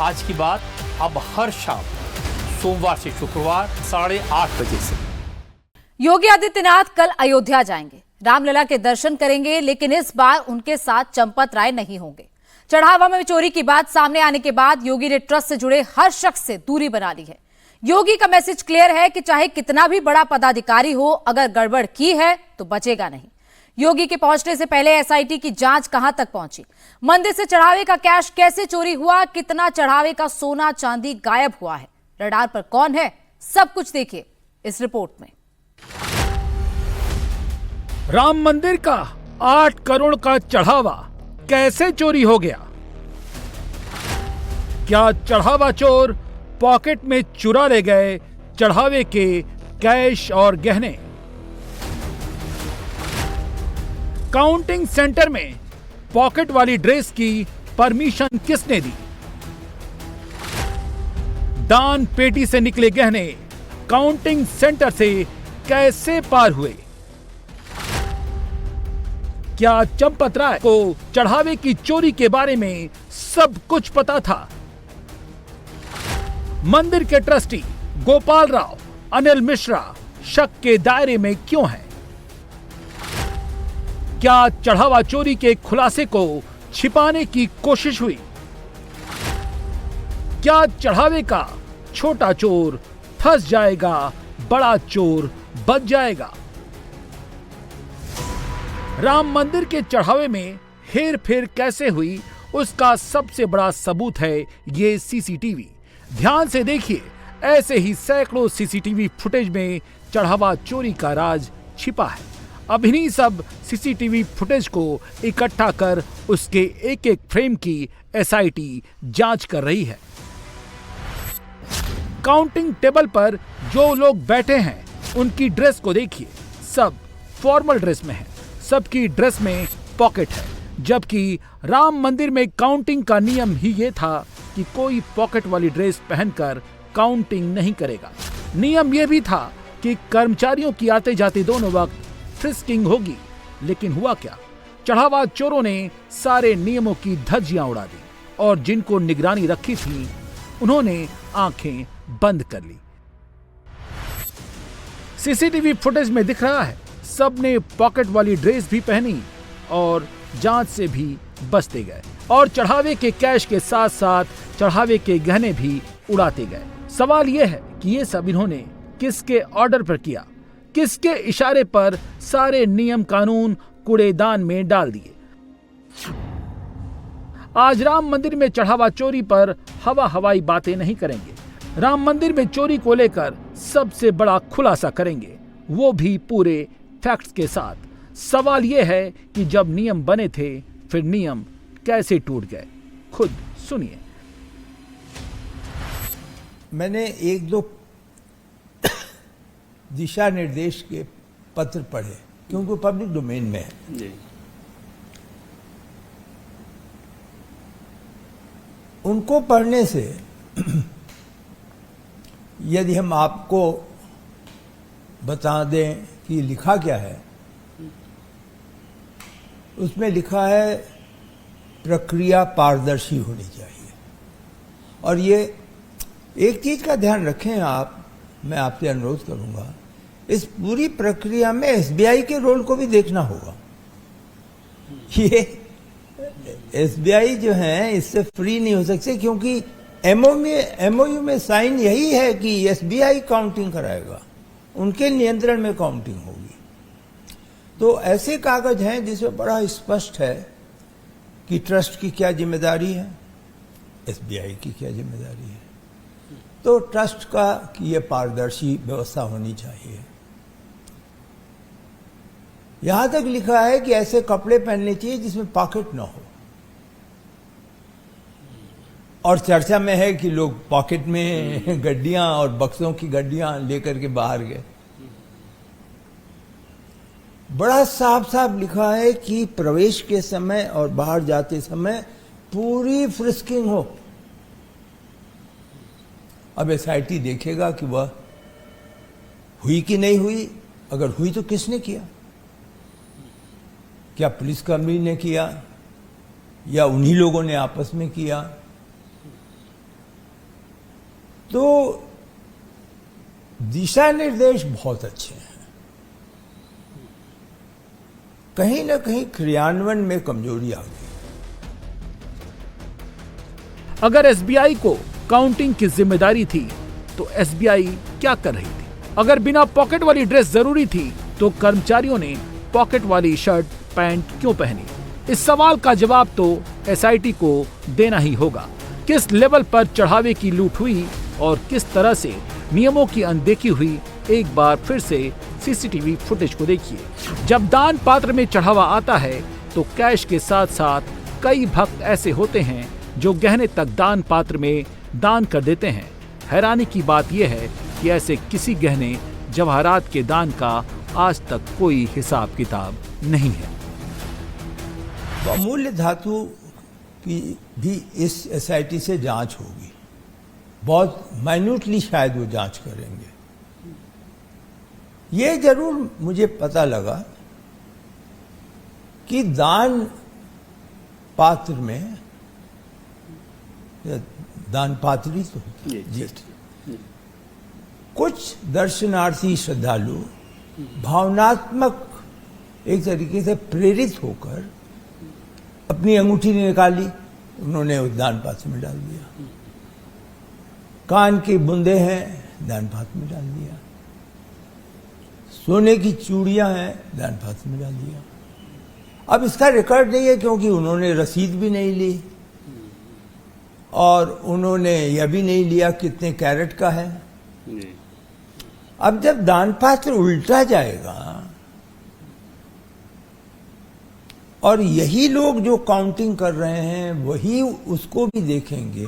आज की बात अब हर शाम सोमवार से शुक्रवार 8:30 बजे से। योगी आदित्यनाथ कल अयोध्या जाएंगे, रामलला के दर्शन करेंगे, लेकिन इस बार उनके साथ चंपत राय नहीं होंगे। चढ़ावा में चोरी की बात सामने आने के बाद योगी ने ट्रस्ट से जुड़े हर शख्स से दूरी बना ली है। योगी का मैसेज क्लियर है कि चाहे कितना भी बड़ा पदाधिकारी हो, अगर गड़बड़ की है तो बचेगा नहीं। योगी के पहुंचने से पहले एसआईटी की जांच कहां तक पहुंची, मंदिर से चढ़ावे का कैश कैसे चोरी हुआ, कितना चढ़ावे का सोना चांदी गायब हुआ है, रडार पर कौन है, सब कुछ देखिए इस रिपोर्ट में। राम मंदिर का 8 करोड़ का चढ़ावा कैसे चोरी हो गया? क्या चढ़ावा चोर पॉकेट में चुरा ले गए चढ़ावे के कैश और गहने? काउंटिंग सेंटर में पॉकेट वाली ड्रेस की परमिशन किसने दी? दान पेटी से निकले गहने काउंटिंग सेंटर से कैसे पार हुए? क्या चंपत राय को चढ़ावे की चोरी के बारे में सब कुछ पता था? मंदिर के ट्रस्टी गोपाल राव, अनिल मिश्रा शक के दायरे में क्यों हैं? क्या चढ़ावा चोरी के खुलासे को छिपाने की कोशिश हुई? क्या चढ़ावे का छोटा चोर फंस जाएगा, बड़ा चोर बच जाएगा? राम मंदिर के चढ़ावे में हेर फेर कैसे हुई, उसका सबसे बड़ा सबूत है ये सीसीटीवी। ध्यान से देखिए, ऐसे ही सैकड़ों सीसीटीवी फुटेज में चढ़ावा चोरी का राज छिपा है। अब इन्हीं सब सीसीटीवी फुटेज को इकट्ठा कर उसके एक एक फ्रेम की एसआईटी जांच कर रही है। काउंटिंग टेबल पर जो लोग बैठे हैं उनकी ड्रेस को देखिए, सब फॉर्मल ड्रेस में है, सबकी ड्रेस में पॉकेट है, जबकि राम मंदिर में काउंटिंग का नियम ही ये था कि कोई पॉकेट वाली ड्रेस पहनकर काउंटिंग नहीं करेगा। नियम यह भी था कि कर्मचारियों की आते जाते दोनों वक्त फ्रिस्किंग होगी, लेकिन हुआ क्या? चढ़ावा चोरों ने सारे नियमों की धज्जियां उड़ा दी और जिनको निगरानी रखी थी उन्होंने आंखें बंद कर ली। सीसीटीवी फुटेज में दिख रहा है, सबने पॉकेट वाली ड्रेस भी पहनी और जांच से भी बचते गए और चढ़ावे के कैश के साथ साथ चढ़ावे के गहने भी उड़ाते गए। सवाल यह है कि ये सब इन्होंने किसके ऑर्डर पर किया, किसके इशारे पर सारे नियम कानून कूड़ेदान में डाल दिए? आज राम मंदिर में चढ़ावा चोरी पर हवाई बातें नहीं करेंगे। राम मंदिर में चोरी को लेकर सबसे बड़ा खुलासा करेंगे, वो भी पूरे फैक्ट्स के साथ। सवाल यह है कि जब नियम बने थे फिर नियम कैसे टूट गए, खुद सुनिए। मैंने 1-2 दिशा निर्देश के पत्र पढ़े, क्योंकि पब्लिक डोमेन में है जी। उनको पढ़ने से यदि हम आपको बता दें कि लिखा क्या है, उसमें लिखा है प्रक्रिया पारदर्शी होनी चाहिए। और ये एक चीज का ध्यान रखें आप, मैं आपसे अनुरोध करूंगा, इस पूरी प्रक्रिया में एसबीआई के रोल को भी देखना होगा। ये एसबीआई जो है इससे फ्री नहीं हो सकते, क्योंकि एमओयू में साइन यही है कि एसबीआई काउंटिंग कराएगा, उनके नियंत्रण में काउंटिंग होगी। तो ऐसे कागज हैं जिसमें बड़ा स्पष्ट है कि ट्रस्ट की क्या जिम्मेदारी है, एसबीआई की क्या जिम्मेदारी है। तो ट्रस्ट का कि ये पारदर्शी व्यवस्था होनी चाहिए। यहां तक लिखा है कि ऐसे कपड़े पहनने चाहिए जिसमें पॉकेट ना हो। और चर्चा में है कि लोग पॉकेट में गड्डियां और बक्सों की गड्डियां लेकर के बाहर गए। बड़ा साफ साफ लिखा है कि प्रवेश के समय और बाहर जाते समय पूरी फ्रिस्किंग हो। अब एसआईटी देखेगा कि वह हुई कि नहीं हुई। अगर हुई तो किसने किया? क्या पुलिसकर्मी ने किया या उन्हीं लोगों ने आपस में किया? तो दिशा निर्देश बहुत अच्छे हैं, कहीं ना कहीं क्रियान्वयन में कमजोरी आ गई। अगर एसबीआई को काउंटिंग की जिम्मेदारी थी तो एसबीआई क्या कर रही थी? अगर बिना पॉकेट वाली ड्रेस जरूरी थी तो कर्मचारियों ने पॉकेट वाली शर्ट पैंट क्यों पहनी? इस सवाल का जवाब तो एसआईटी को देना ही होगा। किस लेवल पर चढ़ावे की लूट हुई और किस तरह से नियमों की अनदेखी हुई, एक बार फिर से सीसीटीवी फुटेज को देखिए। जब दान पात्र में चढ़ावा आता है तो कैश के साथ साथ कई भक्त ऐसे होते हैं जो गहने तक दान पात्र में दान कर देते हैं। हैरानी की बात यह है कि ऐसे किसी गहने जवाहरात के दान का आज तक कोई हिसाब किताब नहीं है। तो अमूल्य धातु की भी इस एसआईटी से जांच होगी, बहुत माइन्यूटली शायद वो जांच करेंगे। ये जरूर मुझे पता लगा कि दान पात्र में, दान पात्री तो जी, कुछ दर्शनार्थी श्रद्धालु भावनात्मक एक तरीके से प्रेरित होकर अपनी अंगूठी निकाली, उन्होंने उस दान पात्र में डाल दिया। कान की बूंदे हैं, दान पात्र में डाल दिया। सोने की चूड़ियां हैं, दान पात्र में डाल दिया। अब इसका रिकॉर्ड नहीं है क्योंकि उन्होंने रसीद भी नहीं ली और उन्होंने यह भी नहीं लिया कितने कैरेट का है। अब जब दान पात्र उल्टा जाएगा और यही लोग जो काउंटिंग कर रहे हैं वही उसको भी देखेंगे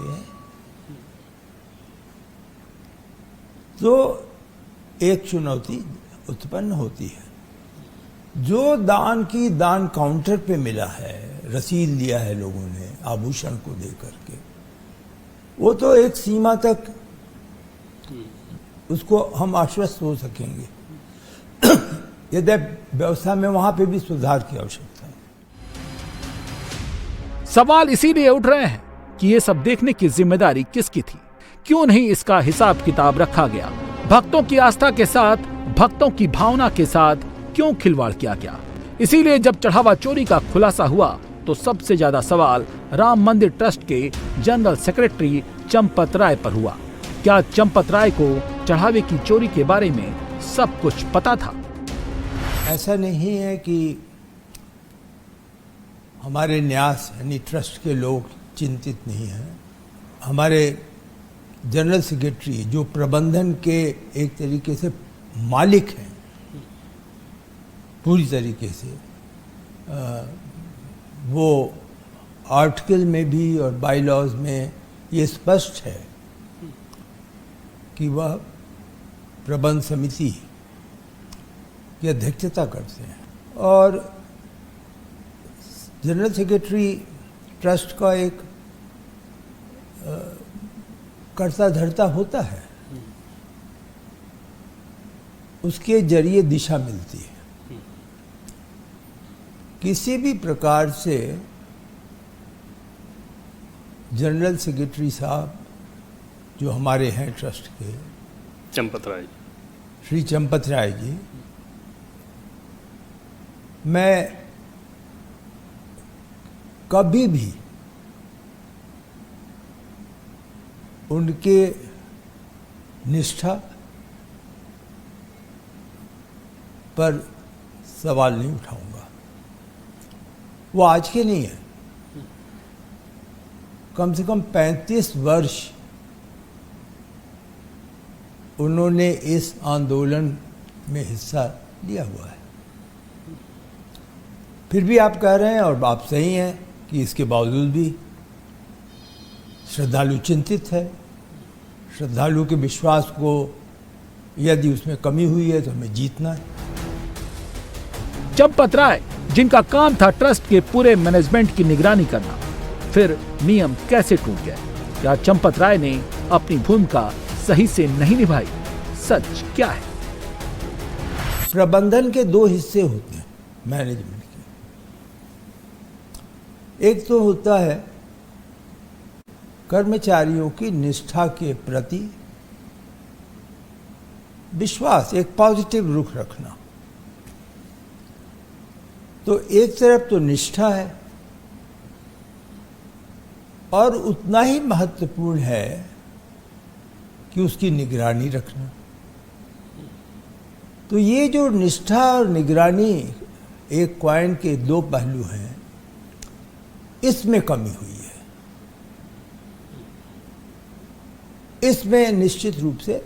तो एक चुनौती उत्पन्न होती है। जो दान की दान काउंटर पे मिला है, रसीद लिया है लोगों ने आभूषण को दे करके, वो तो एक सीमा तक उसको हम आश्वस्त हो सकेंगे। यदि व्यवस्था में वहां पे भी सुधार की आवश्यकता है। सवाल इसीलिए उठ रहे हैं कि ये सब देखने की जिम्मेदारी किसकी थी? क्यों नहीं इसका हिसाब किताब रखा गया? भक्तों की आस्था के साथ, भक्तों की भावना के साथ क्यों खिलवाड़ किया गया? इसीलिए जब चढ़ावा चोरी का खुलासा हुआ तो सबसे ज्यादा सवाल राम मंदिर ट्रस्ट के जनरल सेक्रेटरी चंपत राय पर हुआ। क्या चंपत राय को चढ़ावे की चोरी के बारे में सब कुछ पता था? ऐसा नहीं है कि हमारे न्यास यानी ट्रस्ट के लोग चिंतित नहीं हैं। हमारे जनरल सेक्रेटरी जो प्रबंधन के एक तरीके से मालिक हैं पूरी तरीके से, वो आर्टिकल में भी और बाईलॉज में ये स्पष्ट है कि वह प्रबंध समिति की अध्यक्षता करते हैं और जनरल सेक्रेटरी ट्रस्ट का एक कर्ता धर्ता होता है, उसके जरिए दिशा मिलती है। किसी भी प्रकार से जनरल सेक्रेटरी साहब जो हमारे हैं ट्रस्ट के, चंपत राय, श्री चंपत राय जी, मैं कभी भी उनके निष्ठा पर सवाल नहीं उठाऊंगा। वो आज के नहीं है, कम से कम 35 वर्ष उन्होंने इस आंदोलन में हिस्सा लिया हुआ है। फिर भी आप कह रहे हैं और आप सही हैं कि इसके बावजूद भी श्रद्धालु चिंतित है। श्रद्धालु के विश्वास को यदि उसमें कमी हुई है तो हमें जीतना है। चंपत राय जिनका काम था ट्रस्ट के पूरे मैनेजमेंट की निगरानी करना, फिर नियम कैसे टूट गए? क्या चंपत राय ने अपनी भूमिका सही से नहीं निभाई? सच क्या है? प्रबंधन के दो हिस्से होते हैं मैनेजमेंट के। एक तो होता है कर्मचारियों की निष्ठा के प्रति विश्वास, एक पॉजिटिव रुख रखना। तो एक तरफ तो निष्ठा है और उतना ही महत्वपूर्ण है कि उसकी निगरानी रखना। तो ये जो निष्ठा और निगरानी एक कॉइन के दो पहलू हैं, इसमें कमी हुई है। इसमें निश्चित रूप से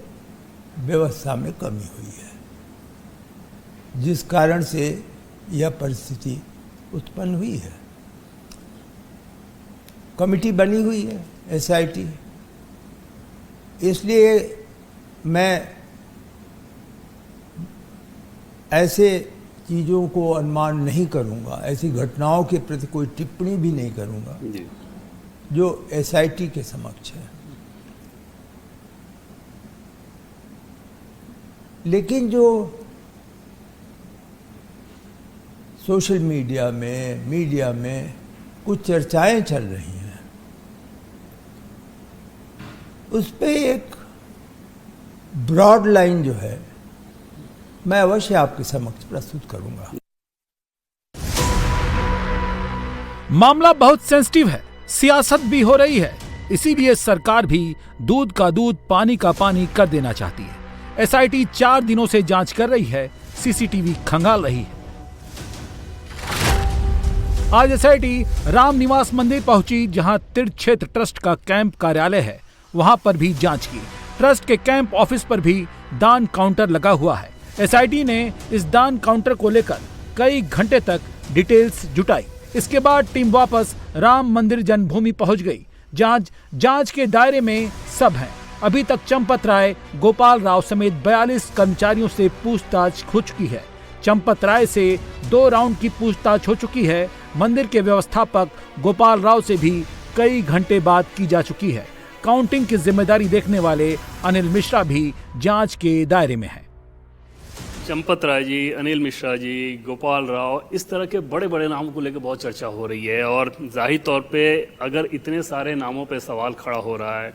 व्यवस्था में कमी हुई है, जिस कारण से यह परिस्थिति उत्पन्न हुई है। कमिटी बनी हुई है एसआईटी, इसलिए मैं ऐसे चीज़ों को अनुमान नहीं करूंगा, ऐसी घटनाओं के प्रति कोई टिप्पणी भी नहीं करूंगा जो एसआईटी के समक्ष है। लेकिन जो सोशल मीडिया में कुछ चर्चाएं चल रही हैं, उस पे एक ब्रॉड लाइन जो है मैं अवश्य आपके समक्ष प्रस्तुत करूंगा। मामला बहुत सेंसिटिव है, सियासत भी हो रही है, इसीलिए सरकार भी दूध का दूध पानी का पानी कर देना चाहती है। एसआईटी 4 दिनों से जांच कर रही है, सीसीटीवी खंगाल रही है। आज एसआईटी राम निवास मंदिर पहुंची, जहां तीर्थ क्षेत्र ट्रस्ट का कैंप कार्यालय है, वहां पर भी जांच की। ट्रस्ट के कैंप ऑफिस पर भी दान काउंटर लगा हुआ है। एसआईटी ने इस दान काउंटर को लेकर कई घंटे तक डिटेल्स जुटाई। इसके बाद टीम वापस राम मंदिर जन्मभूमि पहुंच गई। जांच के दायरे में सब हैं। अभी तक चंपत राय, गोपाल राव समेत 42 कर्मचारियों से पूछताछ हो चुकी है। चंपत राय से 2 राउंड की पूछताछ हो चुकी है। मंदिर के व्यवस्थापक गोपाल राव से भी कई घंटे बात की जा चुकी है। काउंटिंग की जिम्मेदारी देखने वाले अनिल मिश्रा भी जांच के दायरे में हैं। चंपत राय जी, अनिल मिश्रा जी, गोपाल राव, इस तरह के बड़े बड़े नामों को लेकर बहुत चर्चा हो रही है और जाहिर तौर पे अगर इतने सारे नामों पे सवाल खड़ा हो रहा है,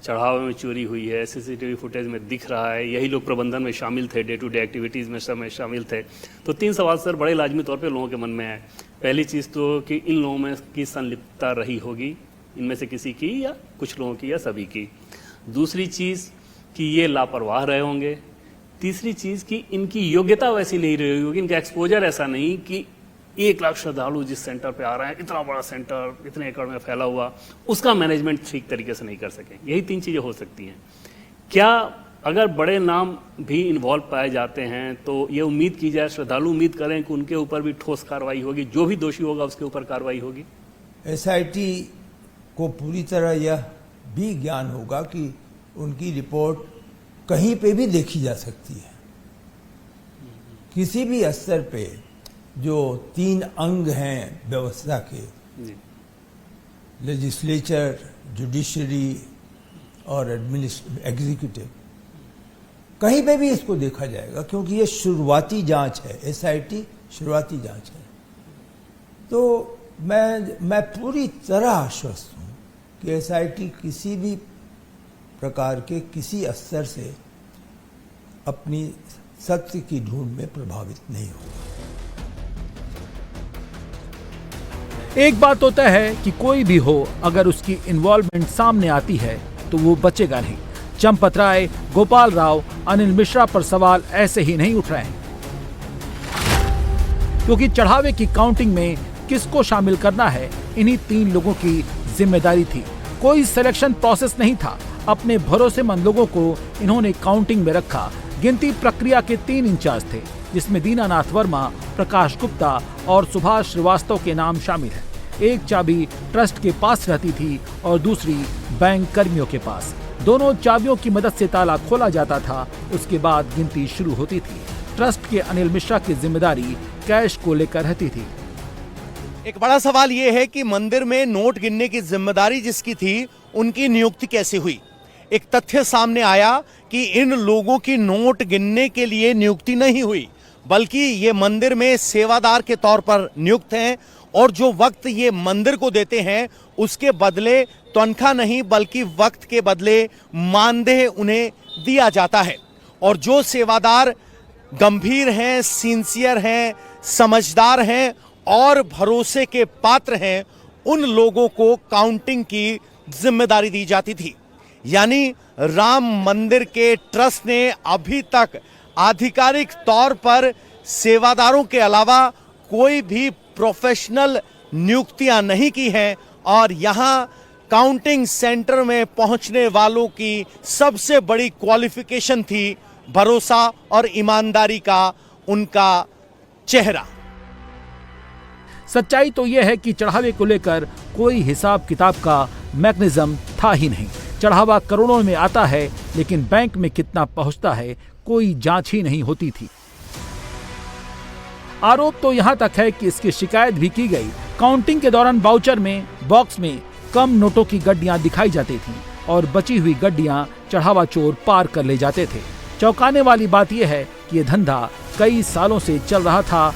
चढ़ावे में चोरी हुई है, सीसीटीवी फुटेज में दिख रहा है, यही लोग प्रबंधन में शामिल थे, डे टू डे एक्टिविटीज़ में सब में शामिल थे, तो 3 सवाल सर बड़े लाजमी तौर पे लोगों के मन में है। पहली चीज़ तो कि इन लोगों में की संलिप्तता रही होगी, इनमें से किसी की या कुछ लोगों की या सभी की। दूसरी चीज़ कि ये लापरवाह रहे होंगे। तीसरी चीज़ कि इनकी योग्यता वैसी नहीं रही होगी, इनका एक्सपोजर ऐसा नहीं कि 1 लाख श्रद्धालु जिस सेंटर पे आ रहे हैं, इतना बड़ा सेंटर, इतने एकड़ में फैला हुआ, उसका मैनेजमेंट ठीक तरीके से नहीं कर सके। यही 3 चीज़ें हो सकती हैं। क्या अगर बड़े नाम भी इन्वॉल्व पाए जाते हैं तो ये उम्मीद की जाए, श्रद्धालु उम्मीद करें कि उनके ऊपर भी ठोस कार्रवाई होगी, जो भी दोषी होगा उसके ऊपर कार्रवाई होगी? एसआईटी को पूरी तरह यह भी ज्ञान होगा कि उनकी रिपोर्ट कहीं पे भी देखी जा सकती है। किसी भी स्तर पे जो 3 अंग हैं व्यवस्था के, लेजिस्लेचर, जुडिशरी और एग्जीक्यूटिव, कहीं पे भी इसको देखा जाएगा, क्योंकि ये शुरुआती जांच है, एसआईटी शुरुआती जांच है। तो मैं पूरी तरह आश्वस्त हूँ कि एसआईटी किसी भी प्रकार के किसी स्तर से अपनी सत्य की ढूंढ में प्रभावित नहीं होगा। एक बात तो तय है कि कोई भी हो, अगर उसकी इन्वॉल्वमेंट सामने आती है तो वो बचेगा नहीं। चंपत राय, गोपाल राव, अनिल मिश्रा पर सवाल ऐसे ही नहीं उठ रहे हैं, क्योंकि चढ़ावे की काउंटिंग में किसको शामिल करना है, इन्हीं 3 लोगों की जिम्मेदारी थी। कोई सिलेक्शन प्रोसेस नहीं था। अपने भरोसेमंद लोगों को इन्होंने काउंटिंग में रखा। गिनती प्रक्रिया के 3 इंचार्ज थे, जिसमें दीनानाथ वर्मा, प्रकाश गुप्ता और सुभाष श्रीवास्तव के नाम शामिल है। एक चाबी ट्रस्ट के पास रहती थी और दूसरी बैंक कर्मियों के पास। दोनों चाबियों की मदद से ताला खोला जाता था। उसके बाद गिनती शुरू होती थी। ट्रस्ट के अनिल मिश्रा की जिम्मेदारी कैश को लेकर रहती थी। एक बड़ा सवाल यह है कि मंदिर में नोट गिनने की जिम्मेदारी जिसकी थी, उनकी नियुक्ति कैसे हुई? एक तथ्य सामने आया कि इन लोगों की नोट गिनने के लिए नियुक्ति नहीं हुई, बल्कि ये मंदिर में सेवादार के तौर पर नियुक्त हैं और जो वक्त ये मंदिर को देते हैं उसके बदले तनख्वाह नहीं बल्कि वक्त के बदले मानदेय उन्हें दिया जाता है। और जो सेवादार गंभीर हैं, सिंसियर हैं, समझदार हैं और भरोसे के पात्र हैं, उन लोगों को काउंटिंग की जिम्मेदारी दी जाती थी। यानी राम मंदिर के ट्रस्ट ने अभी तक आधिकारिक तौर पर सेवादारों के अलावा कोई भी प्रोफेशनल नियुक्तियां नहीं की हैं और यहां काउंटिंग सेंटर में पहुंचने वालों की सबसे बड़ी क्वालिफिकेशन थी भरोसा और ईमानदारी का उनका चेहरा। सच्चाई तो यह है कि चढ़ावे को लेकर कोई हिसाब किताब का मैकेनिज्म था ही नहीं। चढ़ावा करोड़ों में आता है, लेकिन बैंक में कितना पहुंचता है कोई जांच ही नहीं होती थी। आरोप तो यहां तक है कि इसकी शिकायत भी की गई। काउंटिंग के दौरान बाउचर में बॉक्स में कम नोटों की गड्डियां दिखाई जाती थीं और बची हुई गड्डियां चढ़ावा चोर पार कर ले जाते थे। चौंकाने वाली बात यह है कि यह धंधा कई सालों से चल रहा था।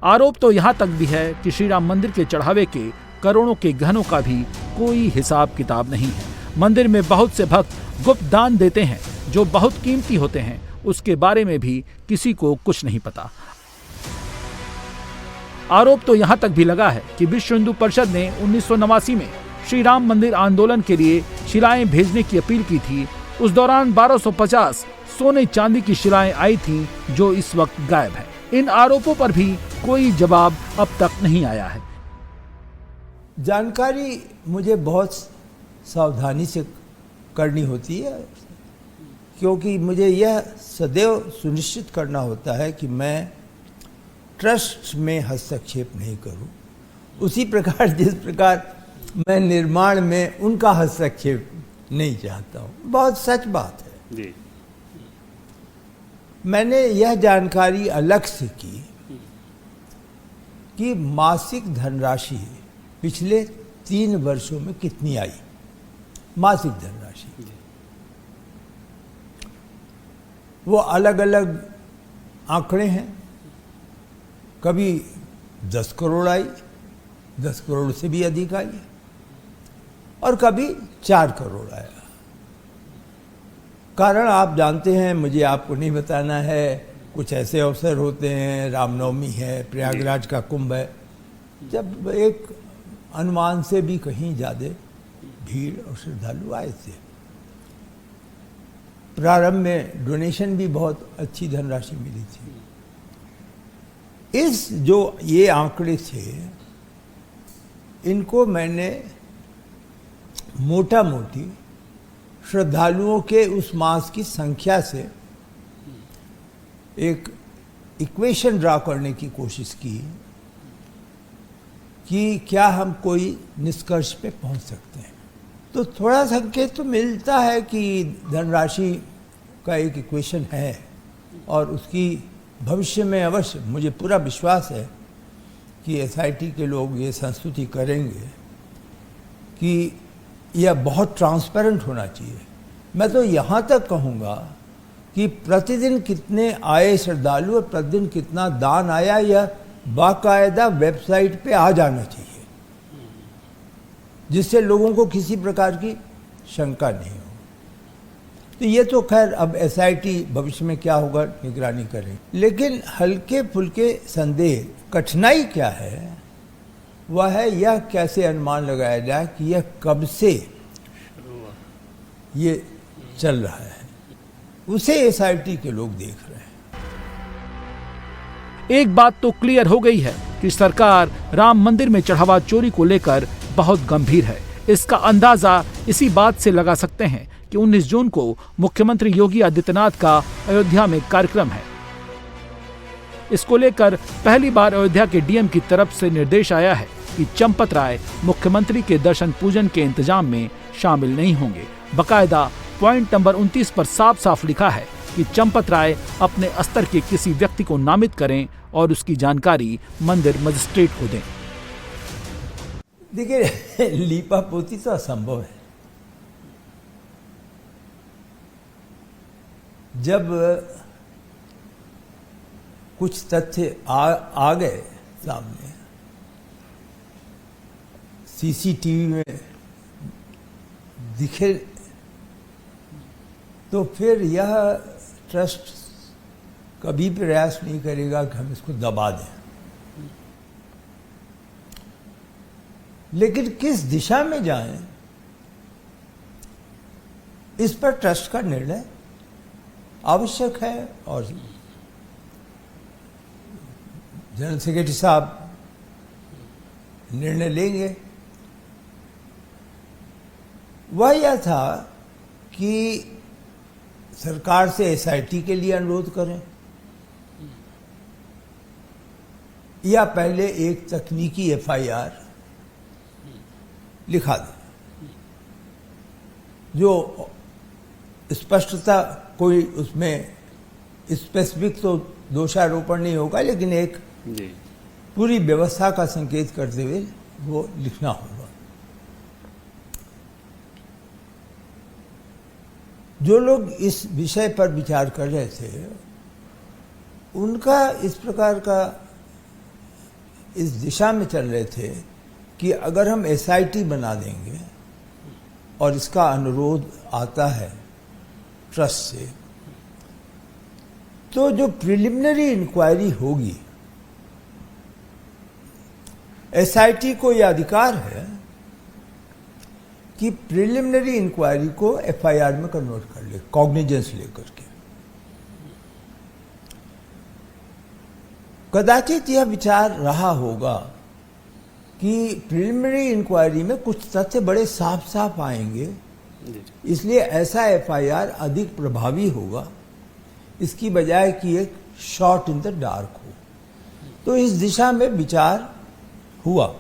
आरोप तो यहां तक भी है कि श्री राम मंदिर के चढ़ावे के करोड़ों के गहनों का भी कोई हिसाब किताब नहीं है। मंदिर में बहुत से भक्त गुप्त दान देते हैं जो बहुत कीमती होते हैं, उसके बारे में भी किसी को कुछ नहीं पता। आरोप तो यहां तक भी लगा है कि विश्व हिंदू परिषद ने 1989 में श्री राम मंदिर आंदोलन के लिए शिलाएं भेजने की अपील की थी। उस दौरान 1250 सोने चांदी की शिलाएं आई थीं, जो इस वक्त गायब है। इन आरोपों पर भी कोई जवाब अब तक नहीं आया है। जानकारी मुझे बहुत सावधानी से करनी होती है, क्योंकि मुझे यह सदैव सुनिश्चित करना होता है कि मैं ट्रस्ट में हस्तक्षेप नहीं करूं। उसी प्रकार जिस प्रकार मैं निर्माण में उनका हस्तक्षेप नहीं चाहता हूं। बहुत सच बात है जी। मैंने यह जानकारी अलग से की कि मासिक धनराशि पिछले 3 वर्षों में कितनी आई। मासिक धनराशि वो अलग अलग आंकड़े हैं। कभी 10 करोड़ आई, 10 करोड़ से भी अधिक आई, और कभी 4 करोड़ आया। कारण आप जानते हैं, मुझे आपको नहीं बताना है। कुछ ऐसे अवसर होते हैं, रामनवमी है, प्रयागराज का कुंभ है, जब एक अनुमान से भी कहीं ज़्यादा भीड़ और श्रद्धालु आए थे। प्रारंभ में डोनेशन भी बहुत अच्छी धनराशि मिली थी। इस जो ये आंकड़े थे, इनको मैंने मोटा मोटी श्रद्धालुओं के उस मास की संख्या से एक इक्वेशन ड्रा करने की कोशिश की कि क्या हम कोई निष्कर्ष पे पहुंच सकते हैं। तो थोड़ा संकेत तो मिलता है कि धनराशि का एक इक्वेशन है, और उसकी भविष्य में अवश्य मुझे पूरा विश्वास है कि एसआईटी के लोग ये संस्तुति करेंगे कि यह बहुत ट्रांसपेरेंट होना चाहिए। मैं तो यहाँ तक कहूँगा कि प्रतिदिन कितने आए श्रद्धालु और प्रतिदिन कितना दान आया, यह बाकायदा वेबसाइट पे आ जाना चाहिए, जिससे लोगों को किसी प्रकार की शंका नहीं हो। तो ये तो खैर अब एसआईटी भविष्य में क्या होगा निगरानी करें। लेकिन हल्के फुल्के संदेह, कठिनाई क्या है वह है यह कैसे अनुमान लगाया जाए कि यह कब से ये चल रहा है। उसे एसआईटी के लोग देख रहे हैं। एक बात तो क्लियर हो गई है कि सरकार राम मंदिर में चढ़ावा चोरी को लेकर बहुत गंभीर है। इसका अंदाजा इसी बात से लगा सकते हैं कि 19 जून को मुख्यमंत्री योगी आदित्यनाथ का अयोध्या में कार्यक्रम है। इसको लेकर पहली बार अयोध्या के डीएम की तरफ से निर्देश आया है कि चंपत राय मुख्यमंत्री के दर्शन पूजन के इंतजाम में शामिल नहीं होंगे। बकायदा पॉइंट नंबर 29 पर साफ साफ लिखा है कि चंपत राय अपने स्तर के किसी व्यक्ति को नामित करें और उसकी जानकारी मंदिर मजिस्ट्रेट को दें। देखिए, लीपा पोती तो असंभव है। जब कुछ तथ्य आ गए सामने, सीसीटीवी में दिखे, तो फिर यह ट्रस्ट कभी प्रयास नहीं करेगा कि हम इसको दबा दें। लेकिन किस दिशा में जाएं, इस पर ट्रस्ट का निर्णय आवश्यक है और जनरल सेक्रेटरी साहब निर्णय लेंगे। वह यह था कि सरकार से एसआईटी के लिए अनुरोध करें या पहले एक तकनीकी एफआईआर लिखा दें जो स्पष्टता, कोई उसमें स्पेसिफिक तो दोषारोपण नहीं होगा, लेकिन एक जी पूरी व्यवस्था का संकेत करते हुए वो लिखना होगा। जो लोग इस विषय पर विचार कर रहे थे उनका इस प्रकार का, इस दिशा में चल रहे थे कि अगर हम एसआईटी बना देंगे और इसका अनुरोध आता है ट्रस्ट से, तो जो प्रिलिमिनरी इंक्वायरी होगी, एसआईटी को यह अधिकार है कि प्रिलिमिनरी इंक्वायरी को एफआईआर में कन्वर्ट कर ले, कॉग्निजेंस लेकर के। कदाचित यह विचार रहा होगा कि प्रिलिमिनरी इंक्वायरी में कुछ तथ्य बड़े साफ साफ आएंगे, इसलिए ऐसा एफआईआर अधिक प्रभावी होगा, इसकी बजाय कि एक शॉट इन द डार्क हो। तो इस दिशा में विचार हुआ।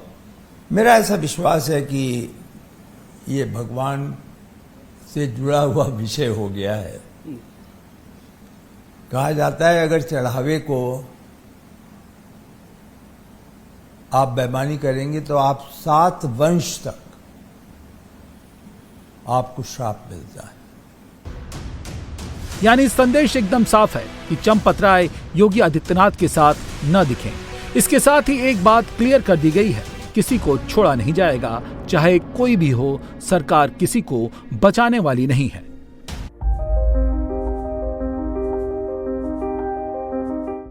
मेरा ऐसा विश्वास है कि ये भगवान से जुड़ा हुआ विषय हो गया है। कहा जाता है अगर चढ़ावे को आप बेईमानी करेंगे तो आप 7 वंश तक आपको श्राप मिलता है। यानी संदेश एकदम साफ है कि चंपत राय योगी आदित्यनाथ के साथ न दिखें। इसके साथ ही एक बात क्लियर कर दी गई है, किसी को छोड़ा नहीं जाएगा, चाहे कोई भी हो, सरकार किसी को बचाने वाली नहीं है।